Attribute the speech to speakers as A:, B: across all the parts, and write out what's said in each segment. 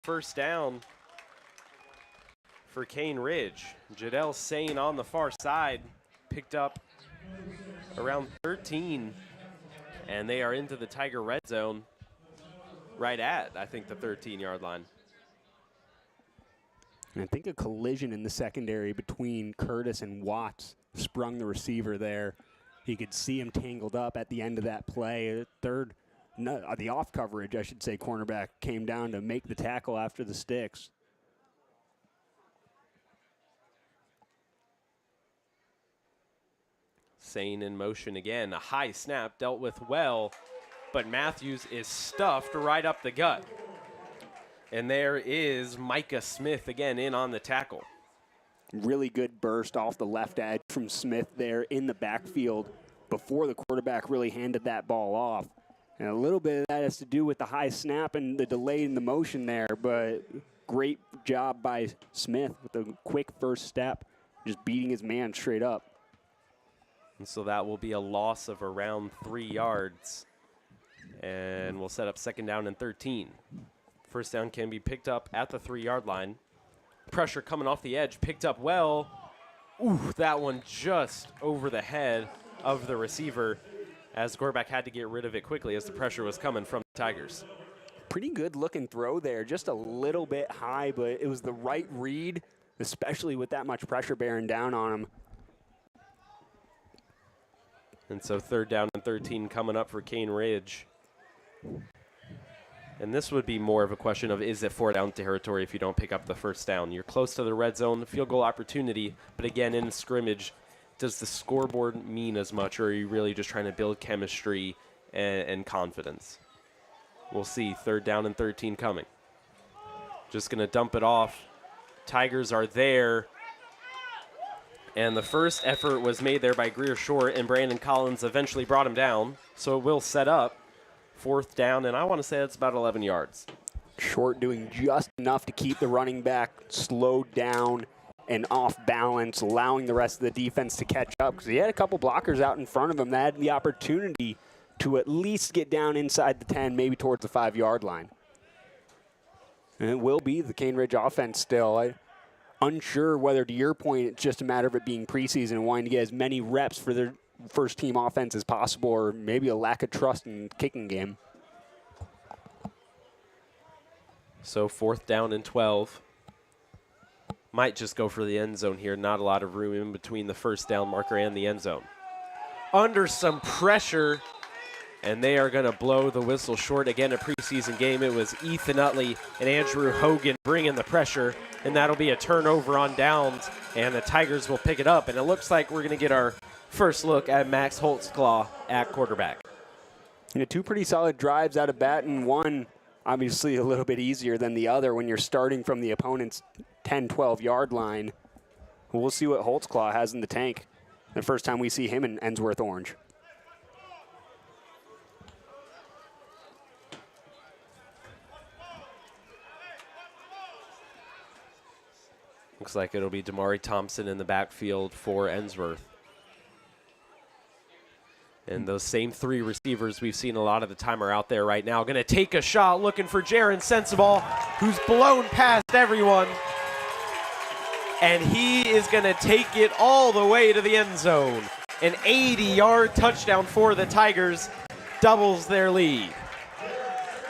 A: first down for Cane Ridge. Jadell Sane on the far side, picked up around 13, and they are into the Tiger red zone right at, I think, the 13-yard line.
B: And I think a collision in the secondary between Curtis and Watts sprung the receiver there. You could see him tangled up at the end of that play. The off coverage, I should say, cornerback came down to make the tackle after the sticks.
A: Sane in motion again. A high snap dealt with well, but Matthews is stuffed right up the gut. And there is Micah Smith again in on the tackle.
B: Really good burst off the left edge from Smith there in the backfield before the quarterback really handed that ball off. And a little bit of that has to do with the high snap and the delay in the motion there, but great job by Smith with a quick first step, just beating his man straight up.
A: And so that will be a loss of around 3 yards. And we'll set up second down and 13. First down can be picked up at the 3-yard line. Pressure coming off the edge, picked up well. Ooh, that one just over the head of the receiver as the quarterback had to get rid of it quickly as the pressure was coming from the Tigers.
B: Pretty good looking throw there, just a little bit high, but it was the right read, especially with that much pressure bearing down on him.
A: And so third down and 13 coming up for Cane Ridge. And this would be more of a question of, is it 4-down territory if you don't pick up the first down? You're close to the red zone, field goal opportunity, but again, in scrimmage, does the scoreboard mean as much, or are you really just trying to build chemistry and confidence? We'll see. Third down and 13 coming. Just going to dump it off. Tigers are there. And the first effort was made there by Greer Short, and Brandon Collins eventually brought him down. So it will set up fourth down, and I want to say that's about 11 yards.
B: Short doing just enough to keep the running back slowed down and off balance, allowing the rest of the defense to catch up, because he had a couple blockers out in front of him that had the opportunity to at least get down inside the 10, maybe towards the 5-yard line. And it will be the Cane Ridge offense still. Unsure whether, to your point, it's just a matter of it being preseason and wanting to get as many reps for their first-team offense as possible, or maybe a lack of trust in the kicking game.
A: So fourth down and 12. Might just go for the end zone here. Not a lot of room in between the first down marker and the end zone. Under some pressure, and they are going to blow the whistle short. Again, a preseason game. It was Ethan Utley and Andrew Hogan bringing the pressure, and that'll be a turnover on downs, and the Tigers will pick it up. And it looks like we're going to get our first look at Max Holtzclaw at quarterback.
B: Two pretty solid drives out of bat, and one obviously a little bit easier than the other when you're starting from the opponent's 10, 12-yard line. We'll see what Holtzclaw has in the tank the first time we see him in Ensworth orange.
A: Looks like it'll be Damari Thompson in the backfield for Ensworth. And those same three receivers we've seen a lot of the time are out there right now. Going to take a shot, looking for Jaron Sensible, who's blown past everyone. And he is going to take it all the way to the end zone. An 80-yard touchdown for the Tigers, doubles their lead.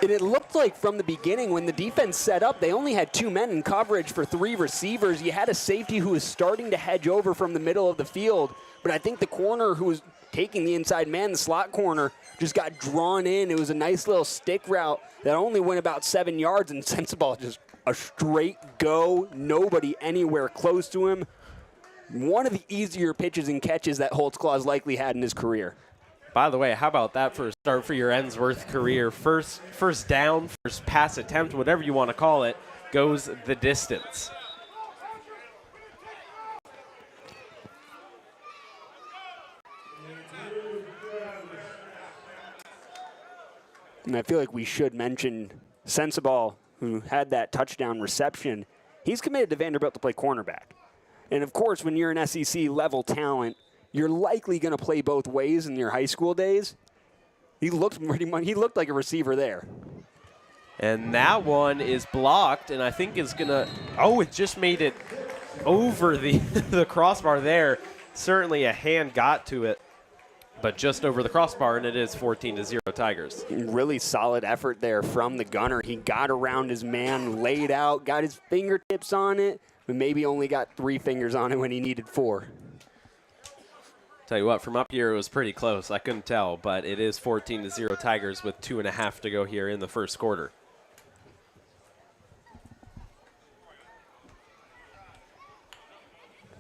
B: And it looked like from the beginning when the defense set up, they only had 2 men in coverage for 3 receivers. You had a safety who was starting to hedge over from the middle of the field. But I think the corner who was taking the inside man, the slot corner, just got drawn in. It was a nice little stick route that only went about 7 yards, and Sensible just a straight go, nobody anywhere close to him. One of the easier pitches and catches that Holtzclaw's likely had in his career.
A: By the way, how about that for a start for your Ensworth career? First down, first pass attempt, whatever you want to call it, goes the distance.
B: And I feel like we should mention Sensible, who had that touchdown reception. He's committed to Vanderbilt to play cornerback. And of course, when you're an SEC level talent, you're likely going to play both ways in your high school days. He looked like a receiver there.
A: And that one is blocked, and I think is going to – oh, it just made it over the, the crossbar there. Certainly a hand got to it, but just over the crossbar, and it is 14-0 Tigers.
B: Really solid effort there from the gunner. He got around his man, laid out, got his fingertips on it, but maybe only got 3 fingers on it when he needed 4.
A: Tell you what, from up here, it was pretty close. I couldn't tell, but it is 14-0 Tigers with 2.5 to go here in the first quarter.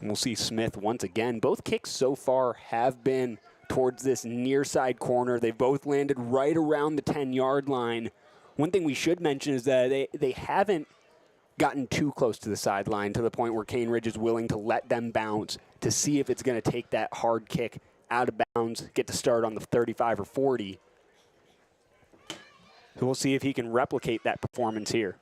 B: We'll see Smith once again. Both kicks so far have been towards this near side corner. They both landed right around the 10-yard line. One thing we should mention is that they haven't gotten too close to the sideline to the point where Cane Ridge is willing to let them bounce to see if it's going to take that hard kick out of bounds, get to start on the 35 or 40. So we'll see if he can replicate that performance here.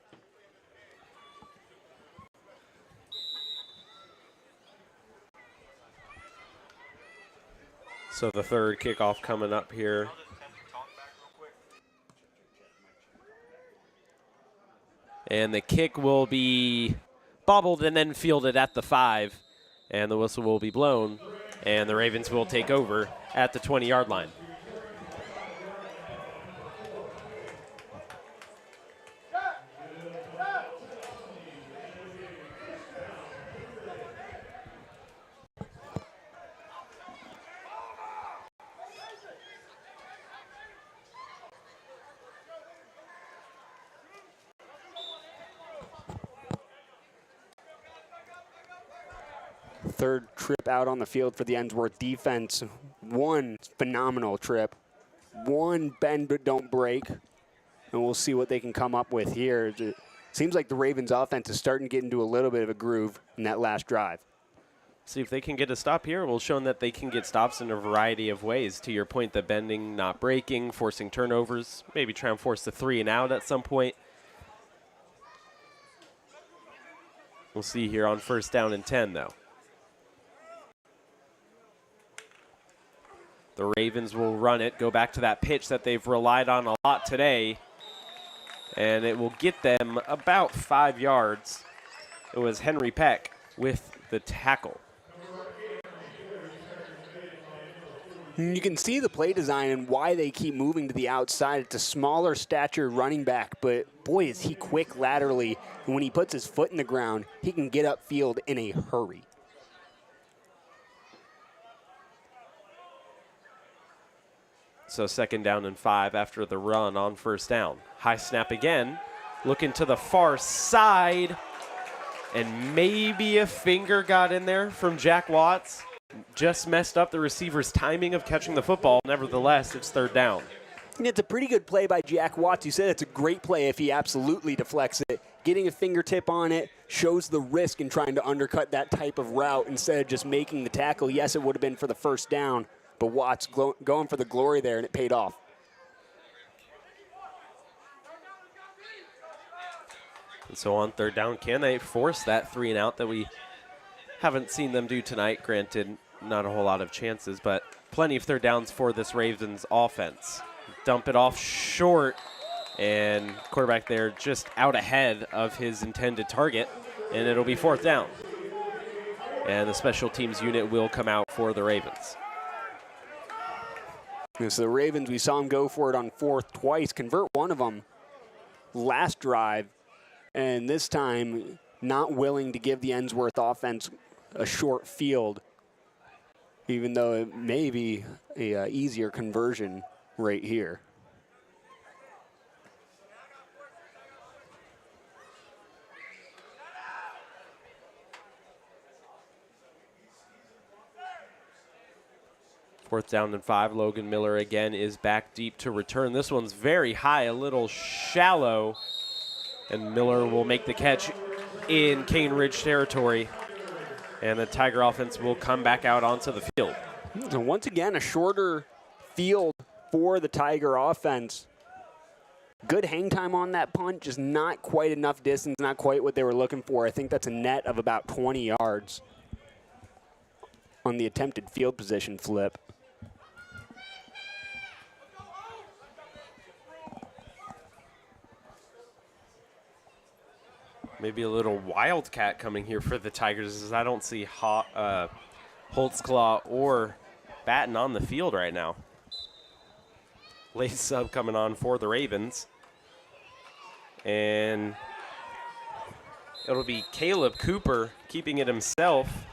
A: So the third kickoff coming up here. And the kick will be bobbled and then fielded at the 5. And the whistle will be blown. And the Ravens will take over at the 20-yard line.
B: Third trip out on the field for the Ensworth defense. One phenomenal trip. One bend but don't break. And we'll see what they can come up with here. It seems like the Ravens offense is starting to get into a little bit of a groove in that last drive.
A: See if they can get a stop here. We'll show them that they can get stops in a variety of ways. To your point, the bending, not breaking, forcing turnovers, maybe try and force the 3 and out at some point. We'll see here on first down and 10, though. The Ravens will run it, go back to that pitch that they've relied on a lot today, and it will get them about 5 yards. It was Henry Peck with the tackle.
B: You can see the play design and why they keep moving to the outside. It's a smaller stature running back, but boy, is he quick laterally. And when he puts his foot in the ground, he can get upfield in a hurry.
A: So second down and 5 after the run on first down. High snap again. Looking to the far side. And maybe a finger got in there from Jack Watts. Just messed up the receiver's timing of catching the football. Nevertheless, it's third down.
B: And it's a pretty good play by Jack Watts. You said it's a great play if he absolutely deflects it. Getting a fingertip on it shows the risk in trying to undercut that type of route instead of just making the tackle. Yes, it would have been for the first down. But Watts going for the glory there, and it paid off.
A: And so on third down, can they force that 3 and out that we haven't seen them do tonight? Granted, not a whole lot of chances, but plenty of third downs for this Ravens offense. Dump it off short, and quarterback there just out ahead of his intended target, and it'll be fourth down. And the special teams unit will come out for the Ravens.
B: So the Ravens, we saw them go for it on fourth twice, convert one of them last drive, and this time not willing to give the Ensworth offense a short field, even though it may be a easier conversion right here.
A: Fourth down and 5. Logan Miller again is back deep to return. This one's very high, a little shallow. And Miller will make the catch in Cane Ridge territory. And the Tiger offense will come back out onto the field.
B: So once again, a shorter field for the Tiger offense. Good hang time on that punt, just not quite enough distance, not quite what they were looking for. I think that's a net of about 20 yards on the attempted field position flip.
A: Maybe a little wildcat coming here for the Tigers, as I don't see Holtzclaw or Batten on the field right now. Late sub coming on for the Ravens. And it'll be Caleb Cooper keeping it himself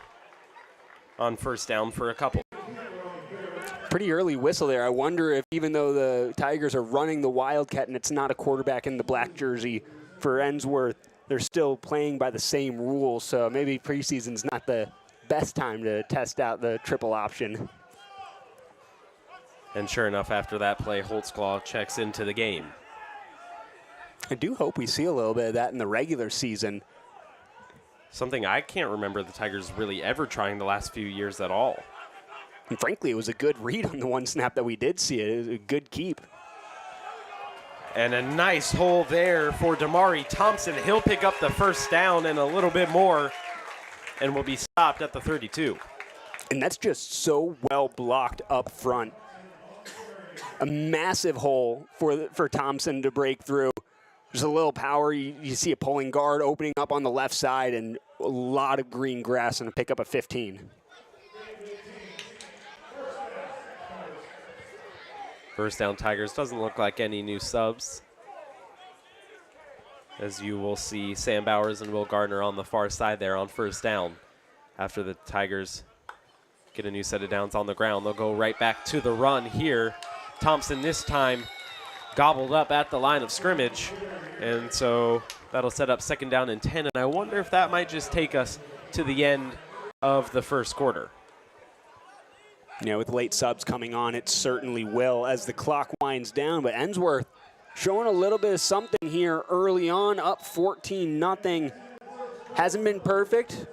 A: on first down for a couple.
B: Pretty early whistle there. I wonder if, even though the Tigers are running the Wildcat and it's not a quarterback in the black jersey for Ensworth, they're still playing by the same rules. So maybe preseason's not the best time to test out the triple option.
A: And sure enough, after that play, Holtzclaw checks into the game.
B: I do hope we see a little bit of that in the regular season.
A: Something I can't remember the Tigers really ever trying the last few years at all.
B: And frankly, it was a good read on the one snap that we did see it. It was a good keep.
A: And a nice hole there for Damari Thompson. He'll pick up the first down and a little bit more and will be stopped at the 32.
B: And that's just so well blocked up front. A massive hole for Thompson to break through. There's a little power. You see a pulling guard opening up on the left side and a lot of green grass and a pick up of 15.
A: First down Tigers. Doesn't look like any new subs, as you will see Sam Bowers and Will Gardner on the far side there on first down. After the Tigers get a new set of downs on the ground, they'll go right back to the run here. Thompson this time gobbled up at the line of scrimmage, and so that'll set up second down and 10. And I wonder if that might just take us to the end of the first quarter.
B: You know, with late subs coming on, it certainly will as the clock winds down. But Ensworth showing a little bit of something here early on, up 14-0. Hasn't been perfect,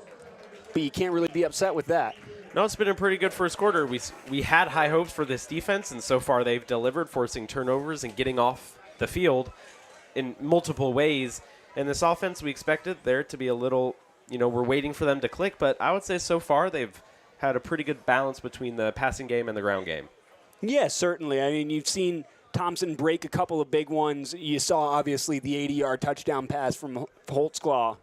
B: but you can't really be upset with that.
A: No, it's been a pretty good first quarter. We had high hopes for this defense, and so far they've delivered, forcing turnovers and getting off the field in multiple ways. And this offense, we expected there to be a little, we're waiting for them to click, but I would say so far they've had a pretty good balance between the passing game and the ground game.
B: Yeah, certainly. I mean, you've seen Thompson break a couple of big ones. You saw, obviously, the 80-yard touchdown pass from Holtzclaw.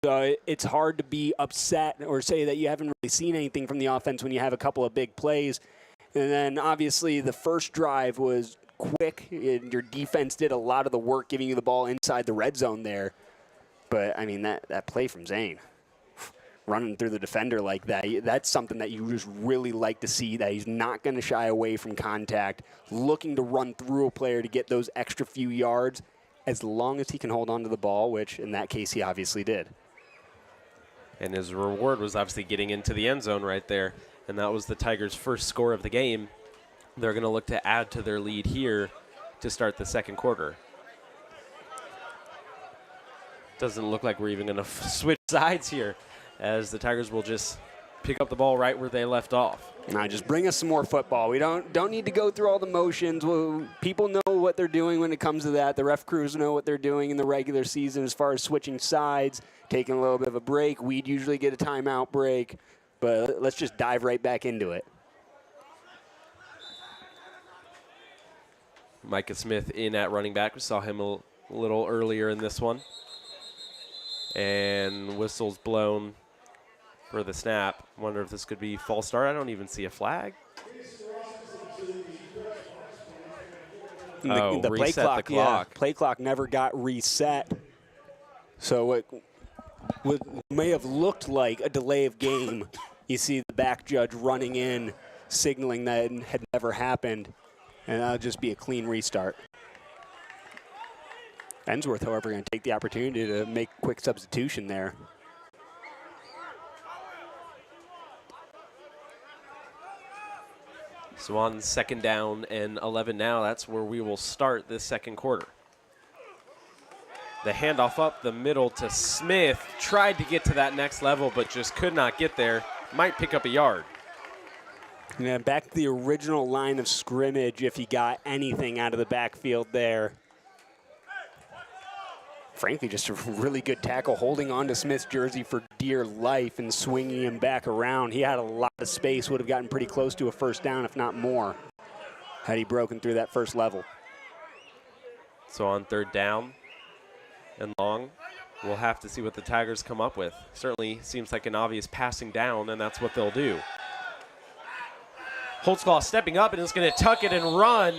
B: So it's hard to be upset or say that you haven't really seen anything from the offense when you have a couple of big plays. And then, obviously, the first drive was quick, and your defense did a lot of the work giving you the ball inside the red zone there. But, I mean, that play from Zane, running through the defender like that, that's something that you just really like to see, that he's not going to shy away from contact, looking to run through a player to get those extra few yards as long as he can hold on to the ball, which in that case he obviously did.
A: And his reward was obviously getting into the end zone right there, and that was the Tigers' first score of the game. They're going to look to add to their lead here to start the second quarter. Doesn't look like we're even going to switch sides here, as the Tigers will just pick up the ball right where they left off.
B: Now, just bring us some more football. We don't need to go through all the motions. People know what they're doing when it comes to that. The ref crews know what they're doing in the regular season as far as switching sides, taking a little bit of a break. We'd usually get a timeout break, but let's just dive right back into it.
A: Micah Smith in at running back. We saw him a little earlier in this one. And whistles blown for the snap. Wonder if this could be false start. I don't even see a flag.
B: The play clock, the clock. Yeah, play clock never got reset. So it may have looked like a delay of game. You see the back judge running in, signaling that it had never happened, and that'll just be a clean restart. Ensworth, however, going to take the opportunity to make a quick substitution there.
A: So on second down and 11 now, that's where we will start this second quarter. The handoff up the middle to Smith. Tried to get to that next level, but just could not get there. Might pick up a yard.
B: Yeah, back to the original line of scrimmage if he got anything out of the backfield there. Frankly, just a really good tackle, holding on to Smith's jersey for dear life and swinging him back around. He had a lot of space, would have gotten pretty close to a first down, if not more, had he broken through that first level.
A: So on third down and long, We'll have to see what the Tigers come up with. Certainly seems like an obvious passing down, and that's what they'll do. Holtzclaw stepping up and is going to tuck it and run.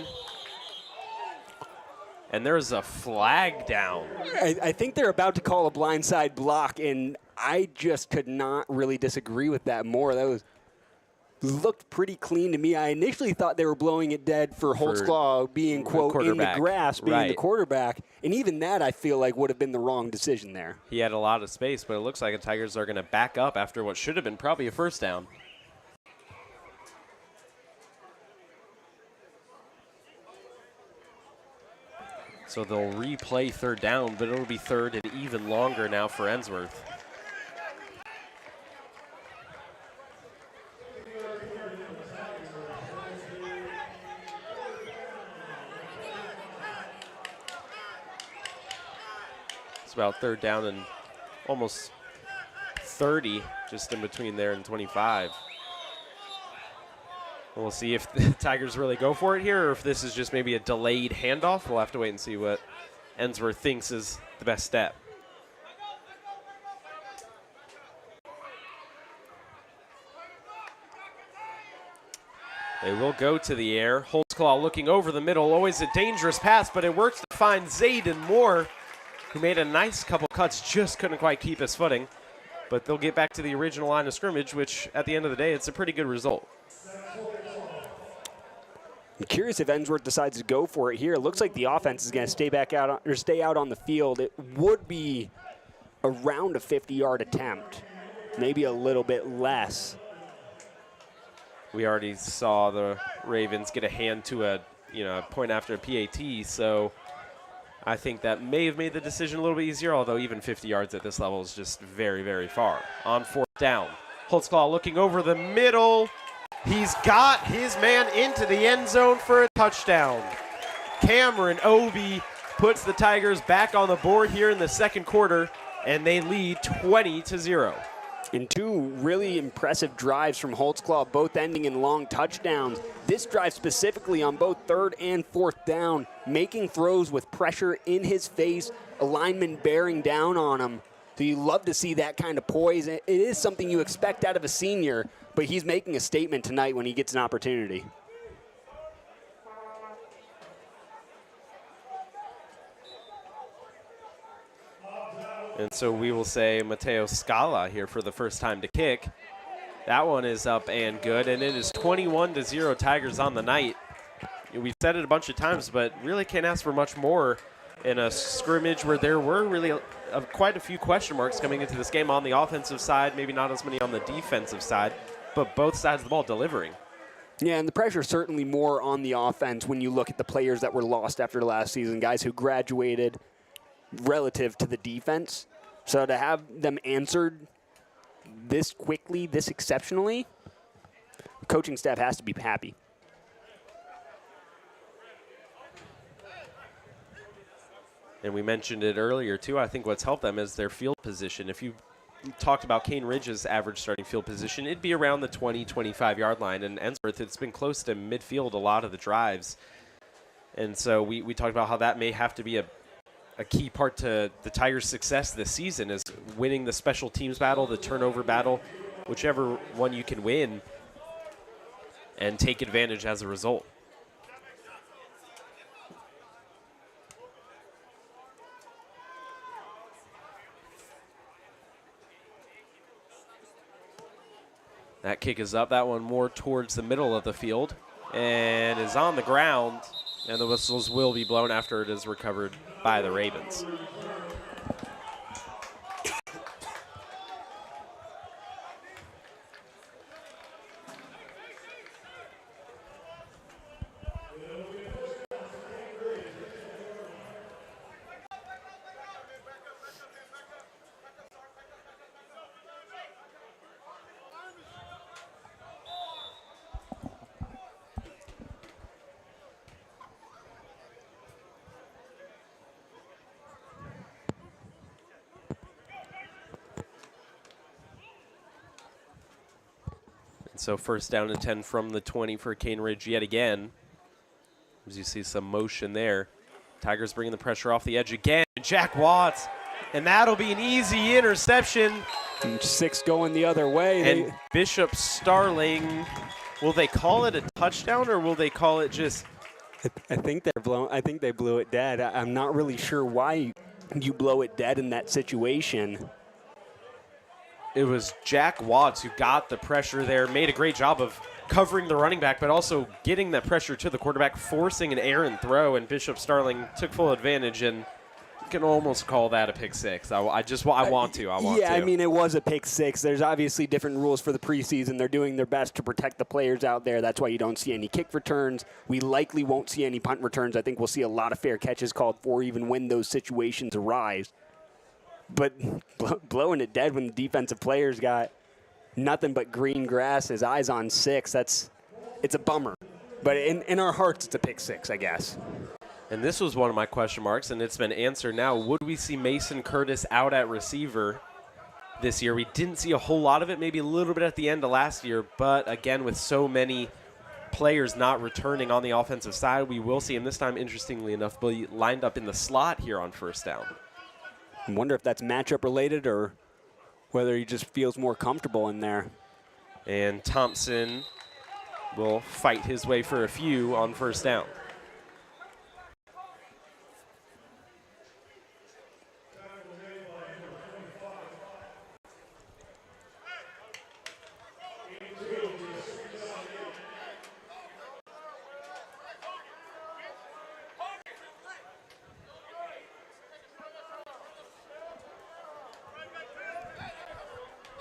A: And there's a flag down.
B: I think they're about to call a blindside block, and I just could not really disagree with that more. That looked pretty clean to me. I initially thought they were blowing it dead for Holtzclaw being, quote, in the grass, being the quarterback. And even that, I feel like, would have been the wrong decision there.
A: He had a lot of space, but it looks like the Tigers are going to back up after what should have been probably a first down. So they'll replay third down, but it'll be third and even longer now for Ensworth. It's about third down and almost 30, just in between there and 25. We'll see if the Tigers really go for it here or if this is just maybe a delayed handoff. We'll have to wait and see what Ensworth thinks is the best step. They will go to the air. Holtzclaw looking over the middle. Always a dangerous pass, but it works to find Zayden Moore, who made a nice couple cuts, just couldn't quite keep his footing. But they'll get back to the original line of scrimmage, which at the end of the day, it's a pretty good result.
B: I'm curious if Ensworth decides to go for it here. It looks like the offense is going to stay out on the field. It would be around a 50-yard attempt, maybe a little bit less.
A: We already saw the Ravens get a hand to a point after a PAT, so I think that may have made the decision a little bit easier, although even 50 yards at this level is just very, very far. On fourth down, Holtzclaw looking over the middle. He's got his man into the end zone for a touchdown. Cameron Obi puts the Tigers back on the board here in the second quarter, and they lead 20-0.
B: And two really impressive drives from Holtzclaw, both ending in long touchdowns. This drive specifically on both third and fourth down, making throws with pressure in his face, a lineman bearing down on him. So you love to see that kind of poise. It is something you expect out of a senior, but he's making a statement tonight when he gets an opportunity.
A: And so we will say Mateo Scala here for the first time to kick. That one is up and good, and it is 21-0 Tigers on the night. We've said it a bunch of times, but really can't ask for much more in a scrimmage where there were really quite a few question marks coming into this game on the offensive side, maybe not as many on the defensive side, but both sides of the ball delivering.
B: Yeah, and the pressure is certainly more on the offense when you look at the players that were lost after last season, guys who graduated relative to the defense. So to have them answered this quickly, this exceptionally, the coaching staff has to be happy.
A: And we mentioned it earlier, too. I think what's helped them is their field position. If you talked about Cane Ridge's average starting field position, it'd be around the 20, 25-yard line. And Ensworth, it's been close to midfield a lot of the drives. And so we talked about how that may have to be a key part to the Tigers' success this season is winning the special teams battle, the turnover battle, whichever one you can win, and take advantage as a result. That kick is up, that one more towards the middle of the field, and is on the ground, and the whistles will be blown after it is recovered by the Ravens. So first down and 10 from the 20 for Cane Ridge yet again. As you see some motion there. Tigers bringing the pressure off the edge again. Jack Watts And that'll be an easy interception.
B: And 6 going the other way.
A: And Bishop Starling, will they call it a touchdown or will they call it just?
B: I think they blew it dead. I'm not really sure why you blow it dead in that situation.
A: It was Jack Watts who got the pressure there, made a great job of covering the running back, but also getting that pressure to the quarterback, forcing an errant throw, and Bishop Starling took full advantage, and you can almost call that a pick six. I want to.
B: I mean, it was a pick six. There's obviously different rules for the preseason. They're doing their best to protect the players out there. That's why you don't see any kick returns. We likely won't see any punt returns. I think we'll see a lot of fair catches called for even when those situations arise. But blowing it dead when the defensive players got nothing but green grass, his eyes on 6, it's a bummer. But in our hearts, it's a pick six, I guess.
A: And this was one of my question marks, and it's been answered now. Would we see Mason Curtis out at receiver this year? We didn't see a whole lot of it, maybe a little bit at the end of last year. But, again, with so many players not returning on the offensive side, we will see him this time, interestingly enough, be lined up in the slot here on first down.
B: I wonder if that's matchup related or whether he just feels more comfortable in there.
A: And Thompson will fight his way for a few on first down.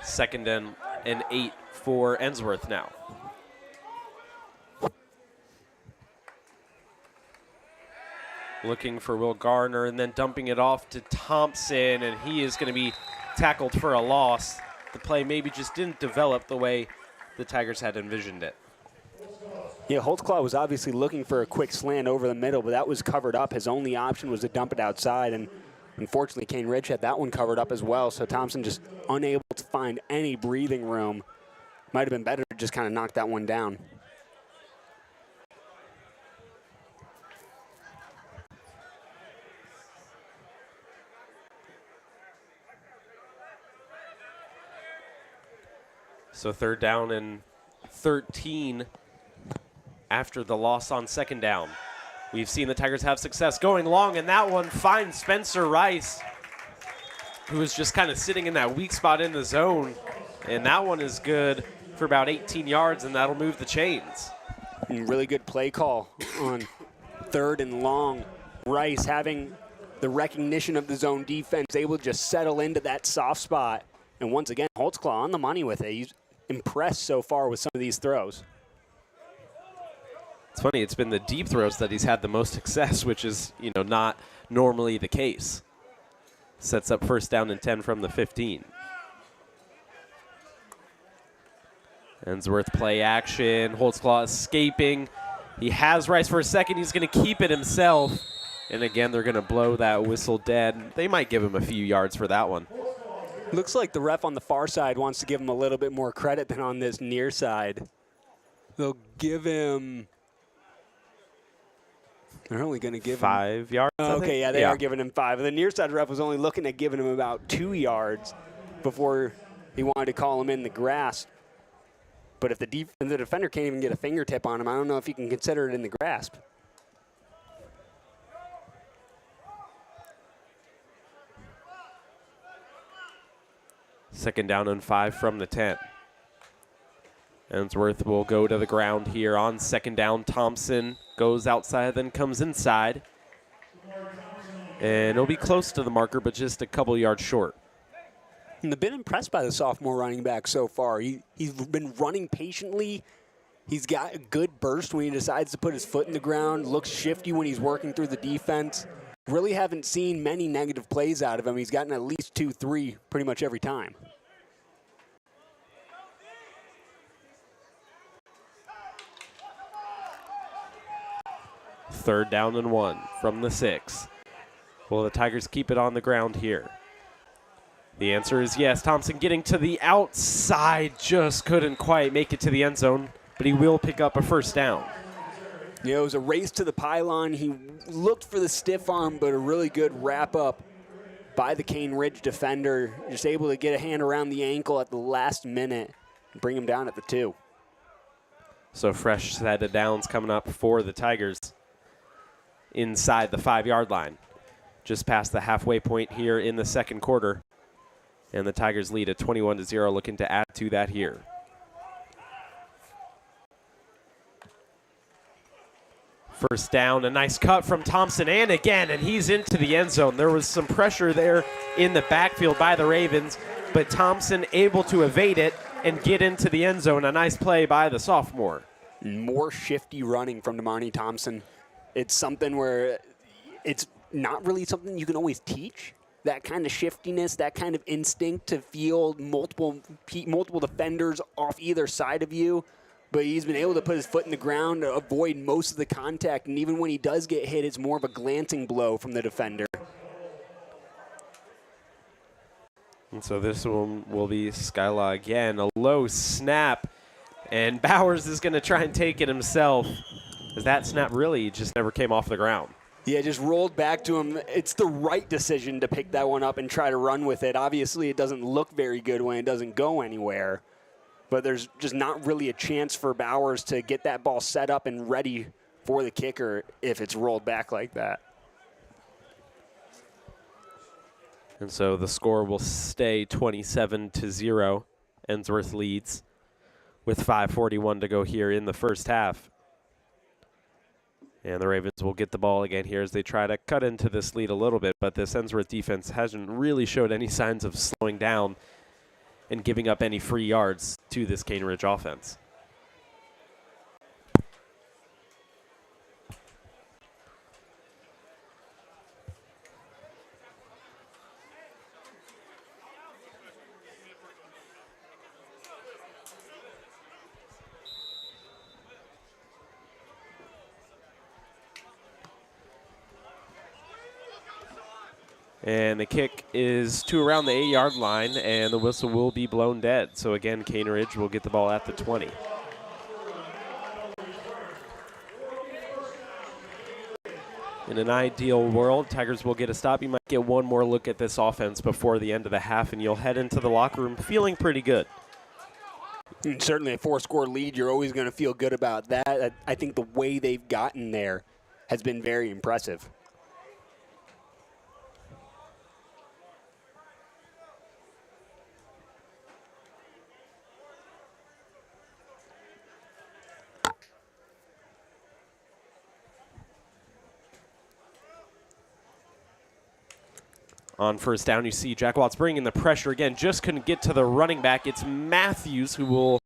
A: Second and 8 for Ensworth now. Looking for Will Garner and then dumping it off to Thompson, and he is going to be tackled for a loss. The play maybe just didn't develop the way the Tigers had envisioned it.
B: Yeah, Holtzclaw was obviously looking for a quick slant over the middle, but that was covered up. His only option was to dump it outside, and unfortunately, Kane Ridge had that one covered up as well, so Thompson just unable to find any breathing room. Might have been better to just kind of knock that one down.
A: So third down and 13 after the loss on second down. We've seen the Tigers have success going long, and that one finds Spencer Rice, who is just kind of sitting in that weak spot in the zone. And that one is good for about 18 yards, and that'll move the chains.
B: And really good play call on third and long. Rice having the recognition of the zone defense, able to just settle into that soft spot. And once again, Holtzclaw on the money with it. He's impressed so far with some of these throws.
A: It's funny, it's been the deep throws that he's had the most success, which is, not normally the case. Sets up first down and 10 from the 15. Ensworth play action. Holtzclaw escaping. He has Rice for a second. He's going to keep it himself. And again, they're going to blow that whistle dead. They might give him a few yards for that one.
B: Looks like the ref on the far side wants to give him a little bit more credit than on this near side. They'll give him... They're only going to give
A: 5 yards.
B: Okay, yeah, they are giving him 5. The near side ref was only looking at giving him about 2 yards before he wanted to call him in the grass. But if the defender can't even get a fingertip on him, I don't know if you can consider it in the grasp.
A: Second down and 5 from the 10. Ensworth will go to the ground here on second down. Thompson goes outside, then comes inside. And it'll be close to the marker, but just a couple yards short.
B: And I've been impressed by the sophomore running back so far. He's been running patiently. He's got a good burst when he decides to put his foot in the ground, looks shifty when he's working through the defense. Really haven't seen many negative plays out of him. He's gotten at least 2-3 pretty much every time.
A: Third down and 1 from the 6. Will the Tigers keep it on the ground here? The answer is yes. Thompson getting to the outside, just couldn't quite make it to the end zone, but he will pick up a first down.
B: Yeah, it was a race to the pylon. He looked for the stiff arm, but a really good wrap up by the Cane Ridge defender, just able to get a hand around the ankle at the last minute and bring him down at the 2.
A: So fresh set of downs coming up for the Tigers inside the 5-yard line. Just past the halfway point here in the second quarter. And the Tigers lead at 21-0, looking to add to that here. First down, a nice cut from Thompson, and again, and he's into the end zone. There was some pressure there in the backfield by the Ravens, but Thompson able to evade it and get into the end zone. A nice play by the sophomore.
B: More shifty running from Damani Thompson. It's something where it's not really something you can always teach. That kind of shiftiness, that kind of instinct to feel multiple defenders off either side of you. But he's been able to put his foot in the ground to avoid most of the contact. And even when he does get hit, it's more of a glancing blow from the defender.
A: And so this one will be Skylaw again. A low snap. And Bowers is going to try and take it himself, as that snap really just never came off the ground.
B: Yeah, just rolled back to him. It's the right decision to pick that one up and try to run with it. Obviously, it doesn't look very good when it doesn't go anywhere. But there's just not really a chance for Bowers to get that ball set up and ready for the kicker if it's rolled back like that.
A: And so the score will stay 27-0. Ensworth leads with 5:41 to go here in the first half. And the Ravens will get the ball again here as they try to cut into this lead a little bit, but this Ensworth defense hasn't really showed any signs of slowing down and giving up any free yards to this Cane Ridge offense. And the kick is to around the 8-yard line, and the whistle will be blown dead. So again, Cane Ridge will get the ball at the 20. In an ideal world, Tigers will get a stop. You might get one more look at this offense before the end of the half, and you'll head into the locker room feeling pretty good.
B: And certainly a 4-score lead, you're always going to feel good about that. I think the way they've gotten there has been very impressive.
A: On first down, you see Jack Watts bringing the pressure again. Just couldn't get to the running back. It's Matthews who will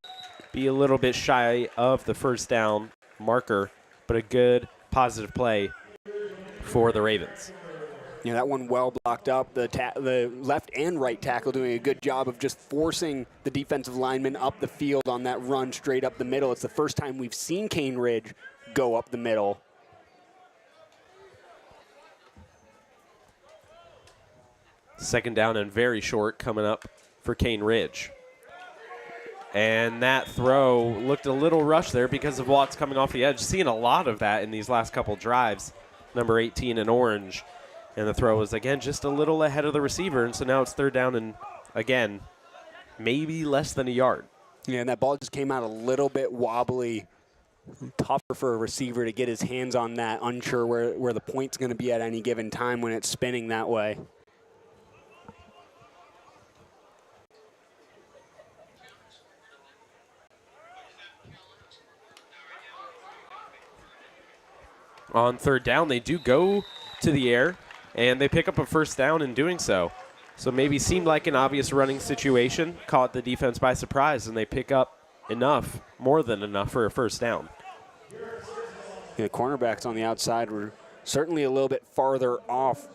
A: be a little bit shy of the first down marker, but a good, positive play for the Ravens.
B: Yeah, that one well blocked up. The left and right tackle doing a good job of just forcing the defensive lineman up the field on that run straight up the middle. It's the first time we've seen Cane Ridge go up the middle.
A: Second down and very short coming up for Cane Ridge. And that throw looked a little rushed there because of Watts coming off the edge. Seeing a lot of that in these last couple drives. Number 18 in orange. And the throw was, again, just a little ahead of the receiver. And so now it's third down and, again, maybe less than a yard.
B: Yeah, and that ball just came out a little bit wobbly. Tougher for a receiver to get his hands on that, unsure where the point's going to be at any given time when it's spinning that way.
A: On third down, they do go to the air, and they pick up a first down in doing so. So maybe seemed like an obvious running situation, caught the defense by surprise, and they pick up enough, more than enough for a first down.
B: The cornerbacks on the outside were certainly a little bit farther off,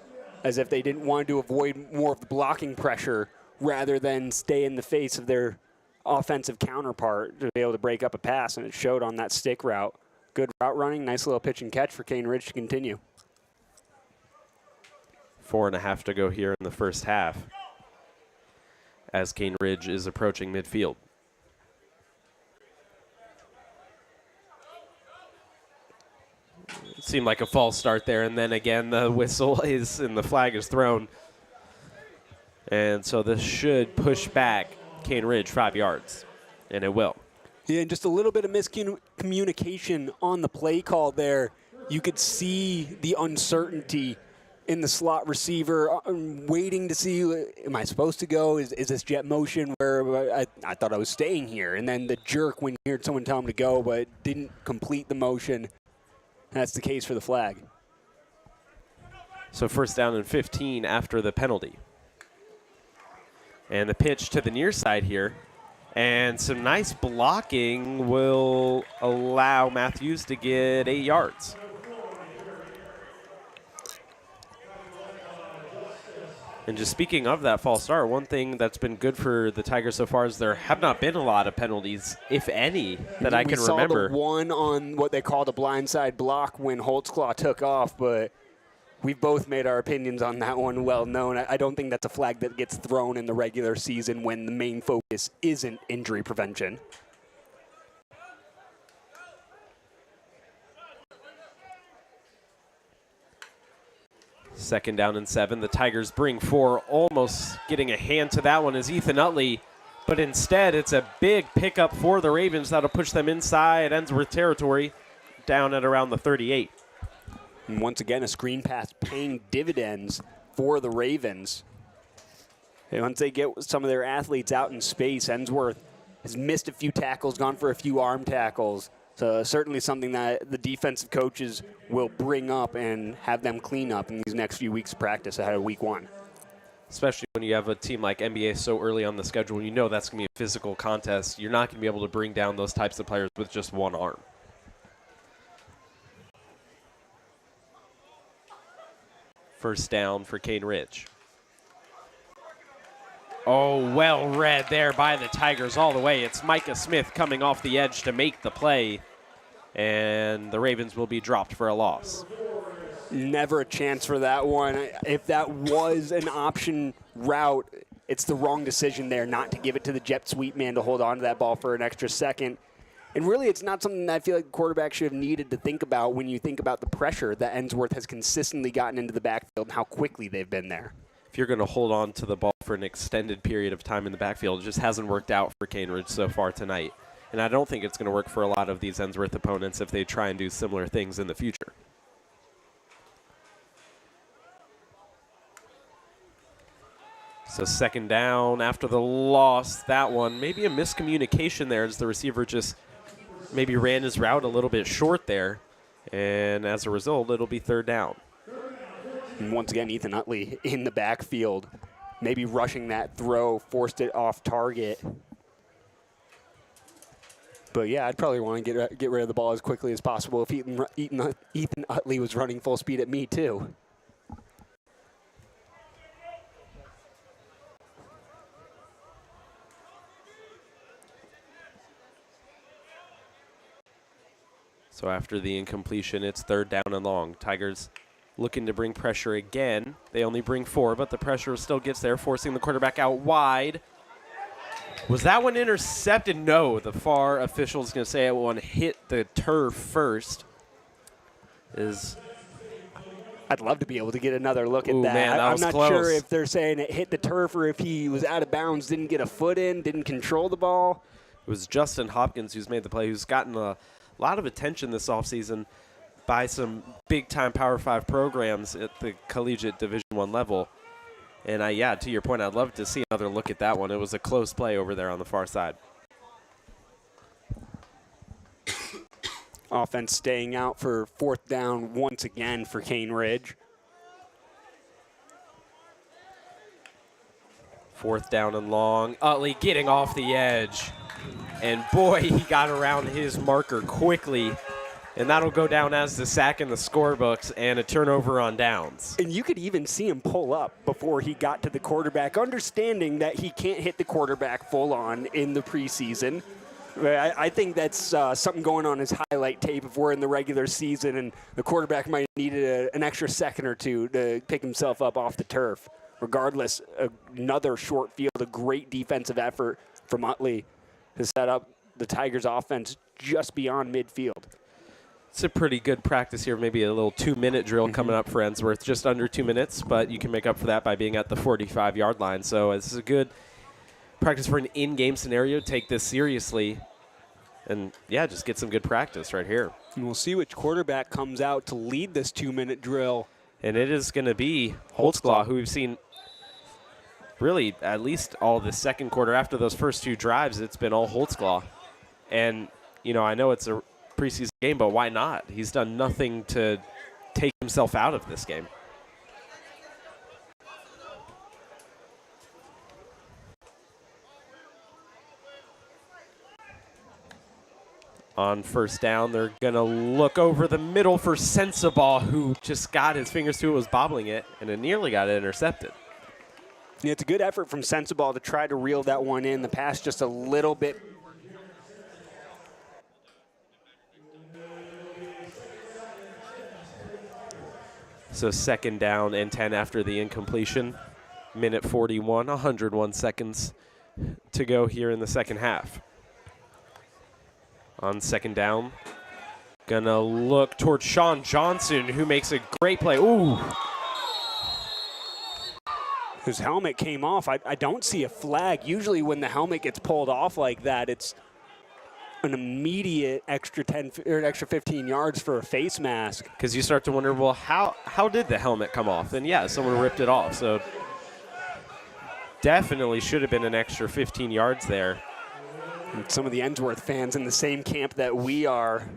B: as if they didn't want to avoid more of the blocking pressure rather than stay in the face of their offensive counterpart to be able to break up a pass, and it showed on that stick route. Good route running, nice little pitch and catch for Cane Ridge to continue.
A: 4.5 to go here in the first half as Cane Ridge is approaching midfield. It seemed like a false start there, and then again the whistle is and the flag is thrown. And so this should push back Cane Ridge 5 yards, and it will.
B: Yeah, and just a little bit of miscommunication on the play call there. You could see the uncertainty in the slot receiver, waiting to see, am I supposed to go? Is this jet motion where I thought I was staying here? And then the jerk when you heard someone tell him to go but didn't complete the motion. That's the case for the flag.
A: So first down and 15 after the penalty. And the pitch to the near side here. And some nice blocking will allow Matthews to get 8 yards. And just speaking of that false start, one thing that's been good for the Tigers so far is there have not been a lot of penalties, if any, that I can remember.
B: We saw the one on what they called a blindside block when Holtzclaw took off, but we've both made our opinions on that one well known. I don't think that's a flag that gets thrown in the regular season when the main focus isn't injury prevention.
A: Second down and 7. The Tigers bring 4, almost getting a hand to that one is Ethan Utley, but instead it's a big pickup for the Ravens that'll push them inside Ensworth territory down at around the 38.
B: And once again, a screen pass paying dividends for the Ravens. And once they get some of their athletes out in space, Ensworth has missed a few tackles, gone for a few arm tackles. So certainly something that the defensive coaches will bring up and have them clean up in these next few weeks of practice ahead of week 1.
A: Especially when you have a team like NBA so early on the schedule, you know that's going to be a physical contest. You're not going to be able to bring down those types of players with just one arm. First down for Cane Ridge. Oh, well read there by the Tigers all the way. It's Micah Smith coming off the edge to make the play, and the Ravens will be dropped for a loss.
B: Never a chance for that one. If that was an option route, it's the wrong decision there not to give it to the jet sweep man to hold on to that ball for an extra second. And really, it's not something that I feel like the quarterback should have needed to think about when you think about the pressure that Ensworth has consistently gotten into the backfield and how quickly they've been there.
A: If you're going to hold on to the ball for an extended period of time in the backfield, it just hasn't worked out for Cane Ridge so far tonight. And I don't think it's going to work for a lot of these Ensworth opponents if they try and do similar things in the future. So second down after the loss, that one, maybe a miscommunication there as the receiver just maybe ran his route a little bit short there. And as a result, it'll be third down.
B: And once again, Ethan Utley in the backfield, maybe rushing that throw, forced it off target. But yeah, I'd probably want to get rid of the ball as quickly as possible if Ethan Utley was running full speed at me too.
A: So after the incompletion, it's third down and long. Tigers looking to bring pressure again. They only bring 4, but the pressure still gets there, forcing the quarterback out wide. Was that one intercepted? No, the FAR official is going to say that one hit the turf first.
B: I'd love to be able to get another look at that.
A: Man,
B: I'm not
A: close.
B: sure if they're saying it hit the turf or if he was out of bounds, didn't get a foot in, didn't control the ball.
A: It was Justin Hopkins who's made the play, who's gotten a lot of attention this offseason by some big-time Power 5 programs at the collegiate Division I level. And, yeah, to your point, I'd love to see another look at that one. It was a close play over there on the far side.
B: Offense staying out for fourth down once again for Cane Ridge.
A: Fourth down and long. Utley getting off the edge. And, boy, he got around his marker quickly. And that'll go down as the sack in the scorebooks and a turnover on downs.
B: And you could even see him pull up before he got to the quarterback, understanding that he can't hit the quarterback full on in the preseason. I think that's something going on his highlight tape if we're in the regular season and the quarterback might need an extra second or two to pick himself up off the turf. Regardless, another short field, a great defensive effort from Utley to set up the Tigers offense just beyond midfield.
A: It's a pretty good practice here. Maybe a little 2-minute drill coming up for Ensworth, just under 2 minutes, but you can make up for that by being at the 45-yard line. So this is a good practice for an in-game scenario. Take this seriously and, yeah, just get some good practice right here.
B: And we'll see which quarterback comes out to lead this 2-minute drill.
A: And it is going to be Holtzclaw, who we've seen really at least all the second quarter. After those first 2 drives, it's been all Holtzclaw. And, you know, I know it's a preseason game, but why not? He's done nothing to take himself out of this game. On first down, they're going to look over the middle for Sensabaugh, who just got his fingers to it, was bobbling it, and it nearly got it intercepted.
B: Yeah, it's a good effort from Sensabaugh to try to reel that one in. The pass just a little bit.
A: So second down and 10 after the incompletion. Minute 41, 101 seconds to go here in the second half. On second down, gonna look towards Sean Johnson, who makes a great play. Ooh.
B: His helmet came off. I don't see a flag. Usually when the helmet gets pulled off like that, it's an immediate extra 10 or an extra 15 yards for a face mask.
A: Because you start to wonder, well, how did the helmet come off? And yeah, someone ripped it off. So definitely should have been an extra 15 yards there.
B: And some of the Ensworth fans in the same camp that we are.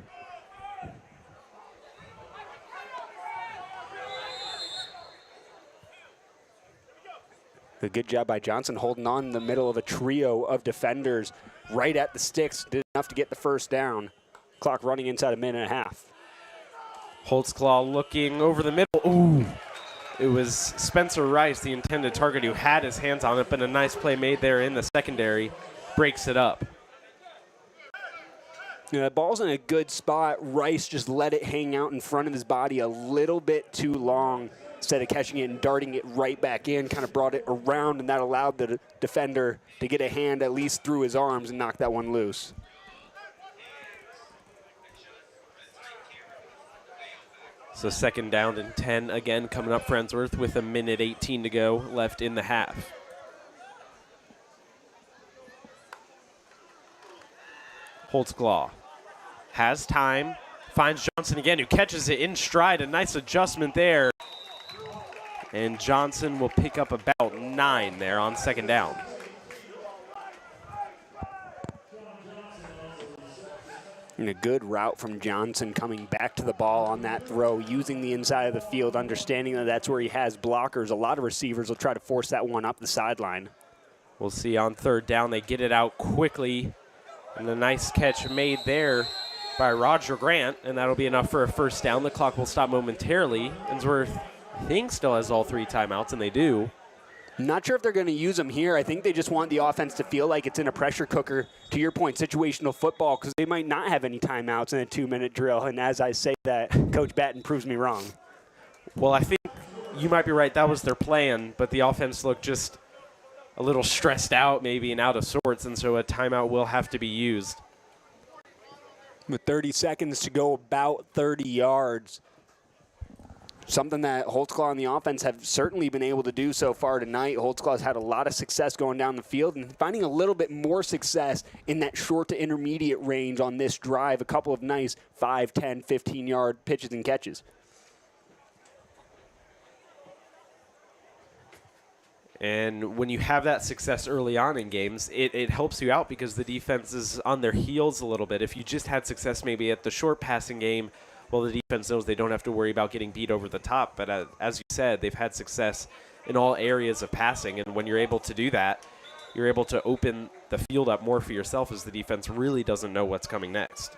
B: A good job by Johnson holding on in the middle of a trio of defenders right at the sticks. Did enough to get the first down. Clock running inside a minute and a half.
A: Holtzclaw looking over the middle. Ooh. It was Spencer Rice, the intended target, who had his hands on it, but a nice play made there in the secondary. Breaks it up.
B: Yeah, the ball's in a good spot. Rice just let it hang out in front of his body a little bit too long. Instead of catching it and darting it right back in, kind of brought it around, and that allowed the defender to get a hand at least through his arms and knock that one loose.
A: So second down and 10 again coming up for Ensworth with a minute 18 to go left in the half. Holtzclaw has time, finds Johnson again, who catches it in stride. A nice adjustment there. And Johnson will pick up about 9 there on second down.
B: And a good route from Johnson coming back to the ball on that throw, using the inside of the field, understanding that that's where he has blockers. A lot of receivers will try to force that one up the sideline.
A: We'll see on third down. They get it out quickly. And a nice catch made there by Roger Grant, and that'll be enough for a first down. The clock will stop momentarily. Ensworth, I think, still has all 3 timeouts, and they do.
B: Not sure if they're going to use them here. I think they just want the offense to feel like it's in a pressure cooker, to your point, situational football, because they might not have any timeouts in a 2-minute drill. And as I say that, Coach Batten proves me wrong.
A: Well, I think you might be right. That was their plan, but the offense looked just a little stressed out maybe and out of sorts, and so a timeout will have to be used.
B: With 30 seconds to go, about 30 yards. Something that Holtzclaw and the offense have certainly been able to do so far tonight. Holtzclaw's had a lot of success going down the field and finding a little bit more success in that short to intermediate range on this drive. A couple of nice 5, 10, 15-yard pitches and catches.
A: And when you have that success early on in games, it helps you out because the defense is on their heels a little bit. If you just had success maybe at the short passing game, well, the defense knows they don't have to worry about getting beat over the top. But as you said, they've had success in all areas of passing. And when you're able to do that, you're able to open the field up more for yourself as the defense really doesn't know what's coming next.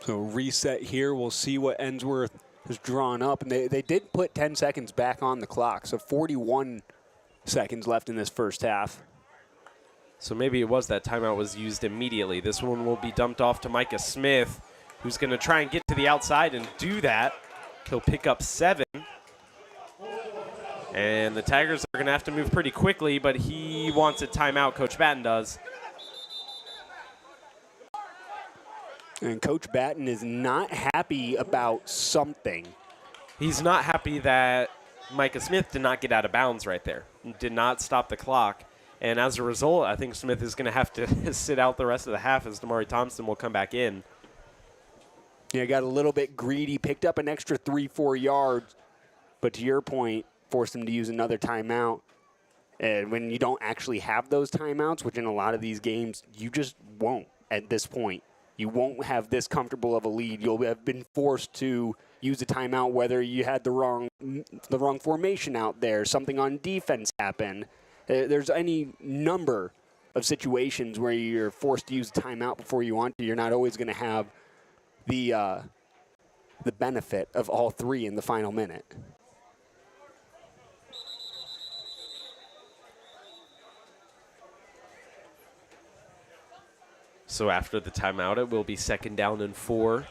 B: So reset here. We'll see what Ensworth has drawn up. And they did put 10 seconds back on the clock. So 41 seconds left in this first half.
A: So maybe it was that timeout was used immediately. This one will be dumped off to Micah Smith, who's going to try and get to the outside and do that. He'll pick up 7. And the Tigers are going to have to move pretty quickly, but he wants a timeout, Coach Batten does.
B: And Coach Batten is not happy about something.
A: He's not happy that Micah Smith did not get out of bounds right there, did not stop the clock. And as a result, I think Smith is going to have to sit out the rest of the half as Damari Thompson will come back in.
B: Yeah, got a little bit greedy, picked up an extra 3-4 yards, but to your point, forced him to use another timeout. And when you don't actually have those timeouts, which in a lot of these games, you just won't at this point. You won't have this comfortable of a lead. You'll have been forced to use a timeout whether you had the wrong formation out there, something on defense happened. There's any number of situations where you're forced to use a timeout before you want to. You're not always going to have the benefit of all three in the final minute.
A: So after the timeout, it will be 2nd down and 4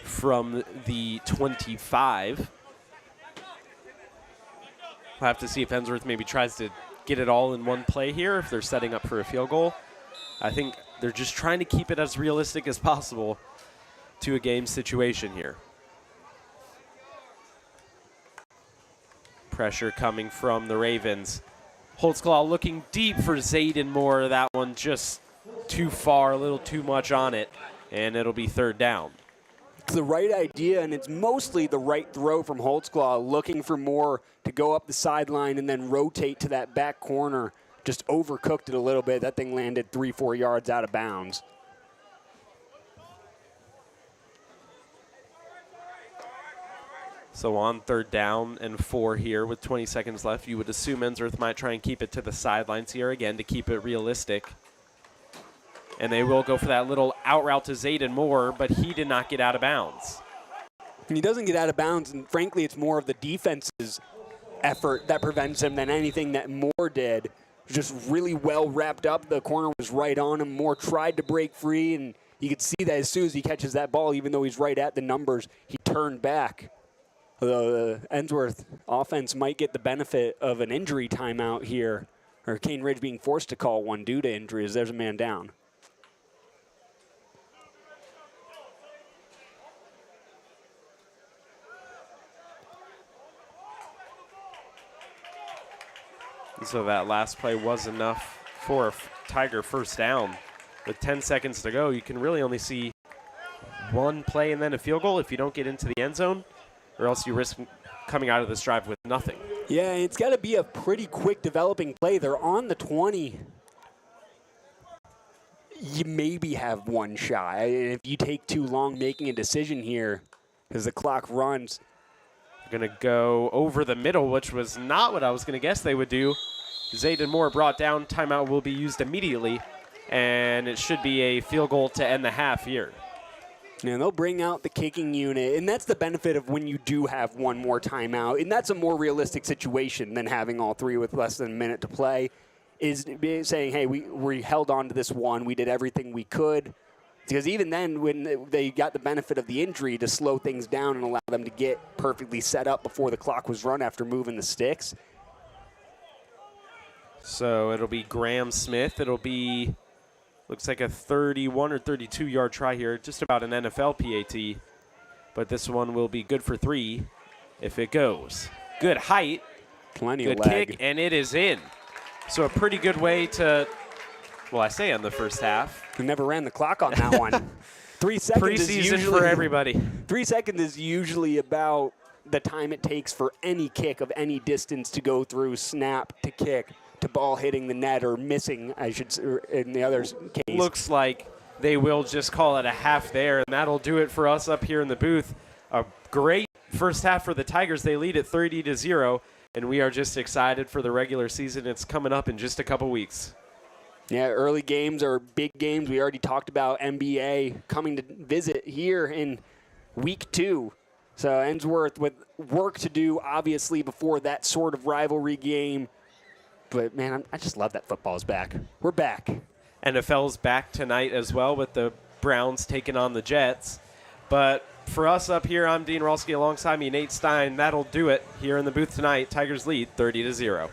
A: from the 25. We'll have to see if Ensworth maybe tries to get it all in one play here, if they're setting up for a field goal. I think they're just trying to keep it as realistic as possible to a game situation here. Pressure coming from the Ravens. Holtzclaw looking deep for Zayden Moore. That one just too far, a little too much on it, and it'll be 3rd down.
B: It's the right idea, and it's mostly the right throw from Holtzclaw, looking for Moore to go up the sideline and then rotate to that back corner. Just overcooked it a little bit. That thing landed 3-4 yards out of bounds.
A: So on 3rd down and 4 here with 20 seconds left, you would assume Ensworth might try and keep it to the sidelines here again to keep it realistic. And they will go for that little out route to Zayden Moore, but he did not get out of bounds.
B: And he doesn't get out of bounds, and frankly, it's more of the defense's effort that prevents him than anything that Moore did. Just really well wrapped up. The corner was right on him. Moore tried to break free, and you could see that as soon as he catches that ball, even though he's right at the numbers, he turned back. Although the Ensworth offense might get the benefit of an injury timeout here, or Cane Ridge being forced to call one due to injuries. There's a man down.
A: So that last play was enough for a Tiger 1st down. With 10 seconds to go, you can really only see one play and then a field goal if you don't get into the end zone, or else you risk coming out of this drive with nothing.
B: Yeah, it's got to be a pretty quick developing play. They're on the 20. You maybe have one shot. If you take too long making a decision here, because the clock runs.
A: Going to go over the middle, which was not what I was going to guess they would do. Zayden Moore brought down. Timeout will be used immediately, and it should be a field goal to end the half here.
B: And they'll bring out the kicking unit, and that's the benefit of when you do have one more timeout, and that's a more realistic situation than having all three with less than a minute to play, is saying, hey, we held on to this one. We did everything we could. Because even then, when they got the benefit of the injury to slow things down and allow them to get perfectly set up before the clock was run after moving the sticks.
A: So it'll be Graham Smith. It'll be, looks like a 31 or 32-yard try here, just about an NFL PAT. But this one will be good for 3 if it goes. Good height.
B: Plenty
A: good
B: of leg.
A: kick, and it is in. So a pretty good way to, well, I say on the first half.
B: We never ran the clock on that one. 3 seconds
A: Preseason
B: is usually
A: for everybody.
B: 3 seconds is usually about the time it takes for any kick of any distance to go through snap to kick to ball hitting the net or missing, I should say, in the other case.
A: Looks like they will just call it a half there, and that'll do it for us up here in the booth. A great first half for the Tigers. They lead at 30-0, and we are just excited for the regular season. It's coming up in just a couple weeks.
B: Yeah, early games are big games. We already talked about NBA coming to visit here in week 2. So Ensworth with work to do, obviously, before that sort of rivalry game. But, man, I just love that football's back. We're back.
A: NFL's back tonight as well with the Browns taking on the Jets. But For us up here, I'm Dean Rolski alongside me, Nate Stein. That'll do it here in the booth tonight. Tigers lead 30-0.